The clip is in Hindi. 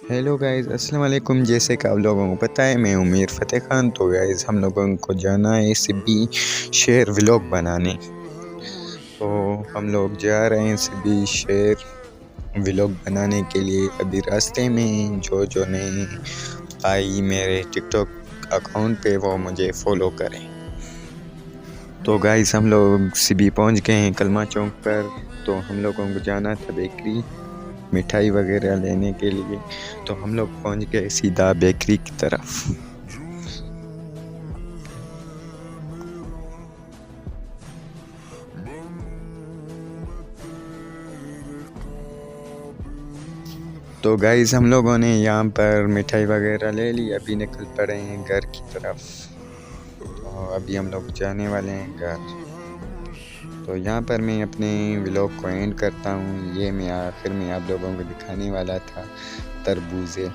हेलो गाइस, अस्सलाम वालेकुम। जैसे कि आप लोगों को पता है, मैं उमेर फ़तेह ख़ान। तो गाइस, हम लोगों को जाना है सिबी शेर व्लॉग बनाने। तो हम लोग जा रहे हैं सिबी शेर व्लॉग बनाने के लिए। अभी रास्ते में जो ने आई मेरे टिकटॉक अकाउंट पे, वो मुझे फ़ॉलो करें। तो गाइस, हम लोग सिबी पहुंच गए हैं कलमा चौक पर। तो हम लोगों को जाना था बेकरी, मिठाई वगैरह लेने के लिए। तो हम लोग पहुंच गए सीधा बेकरी की तरफ। तो गाइस, हम लोगों ने यहाँ पर मिठाई वगैरह ले ली। अभी निकल पड़े हैं घर की तरफ। तो अभी हम लोग जाने वाले हैं घर। तो यहाँ पर मैं अपने व्लॉग को एंड करता हूँ। ये मैं आखिर में आप लोगों को दिखाने वाला था तरबूजे।